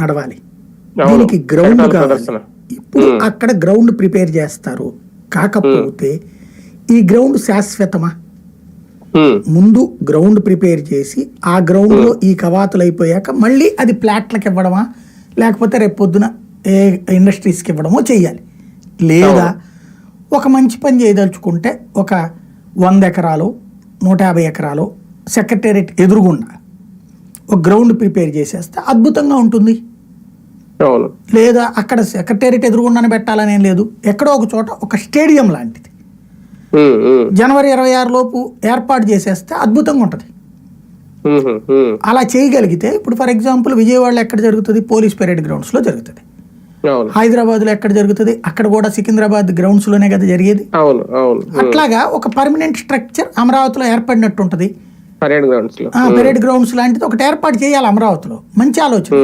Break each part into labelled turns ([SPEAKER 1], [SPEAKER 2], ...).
[SPEAKER 1] నడవాలి,
[SPEAKER 2] అవును.
[SPEAKER 1] దీనికి గ్రౌండ్
[SPEAKER 2] ప్రకటనల
[SPEAKER 1] కావాలి.
[SPEAKER 2] ప్రదర్శన.
[SPEAKER 1] ఇప్పుడు అక్కడ గ్రౌండ్ ప్రిపేర్ చేస్తారు. కాకపోతే ఈ గ్రౌండ్ శాశ్వతమా? ముందు గ్రౌండ్ ప్రిపేర్ చేసి ఆ గ్రౌండ్ లో ఈ కవాతులు అయిపోయాక మళ్ళీ అది ప్లాట్లకు ఇవ్వడమా, లేకపోతే రేపు పొద్దున ఏ ఇండస్ట్రీస్కి ఇవ్వడమో చెయ్యాలి. లేదా ఒక మంచి పని చేయదలుచుకుంటే ఒక 100 ఎకరాలు 150 ఎకరాలు సెక్రటేరియట్ ఎదురుగుండా ఒక గ్రౌండ్ ప్రిపేర్ చేసేస్తే అద్భుతంగా ఉంటుంది.
[SPEAKER 2] అవును.
[SPEAKER 1] లేదా అక్కడ సెక్రటేరియట్ ఎదురుగుండానే పెట్టాలని ఏం లేదు, ఎక్కడో ఒక చోట ఒక స్టేడియం లాంటిది జనవరి 26 లోపు ఏర్పాటు చేసేస్తే అద్భుతంగా ఉంటుంది. అలా చేయగలిగితే ఇప్పుడు ఫర్ ఎగ్జాంపుల్ విజయవాడలో ఎక్కడ జరుగుతుంది, పోలీస్ పెరేడ్ గ్రౌండ్స్ లో జరుగుతుంది. హైదరాబాద్ లో ఎక్కడ జరుగుతుంది, అక్కడ కూడా సికింద్రాబాద్ గ్రౌండ్స్ లోనే కదా జరిగేది. అట్లాగా ఒక పర్మనెంట్ స్ట్రక్చర్ అమరావతిలో ఏర్పడినట్టు ఉంటది. పెరేడ్ గ్రౌండ్స్ లాంటిది ఒకటి ఏర్పాటు చేయాలి అమరావతిలో. మంచి ఆలోచన.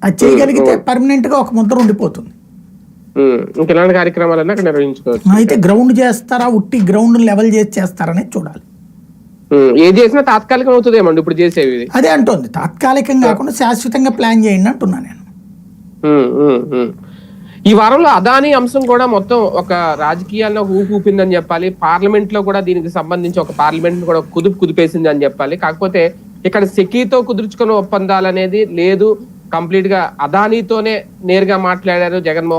[SPEAKER 1] అది చేయగలిగితే పర్మనెంట్ గా ఒక ముద్ర ఉండిపోతుంది.
[SPEAKER 2] కార్యక్రమాలన్నీ అక్కడ నిర్వహించుకోవచ్చు.
[SPEAKER 1] అయితే గ్రౌండ్ చేస్తారా, ఉట్టి గ్రౌండ్ లెవెల్ చేసి చేస్తారనేది చూడాలి.
[SPEAKER 2] ఏది చేసినా తాత్కాలికం అవుతుందేమండి ఇప్పుడు చేసేవి.
[SPEAKER 1] అదే అంటోంది, తాత్కాలికం కాకుండా శాశ్వతంగా ప్లాన్ చేయండి అంటున్నా నేను.
[SPEAKER 2] ఈ వారంలో అదానీ అంశం కూడా మొత్తం ఒక రాజకీయాల్లో ఊపిందని చెప్పాలి. పార్లమెంట్ లో కూడా దీనికి సంబంధించి ఒక పార్లమెంట్ కూడా కుదిపేసింది అని చెప్పాలి. కాకపోతే ఇక్కడ సెకీతో కుదుర్చుకున్న ఒప్పందాలు అనేది లేదు. కంప్లీట్ గా అదానీతోనే నేరుగా మాట్లాడారు జగన్మోహన్.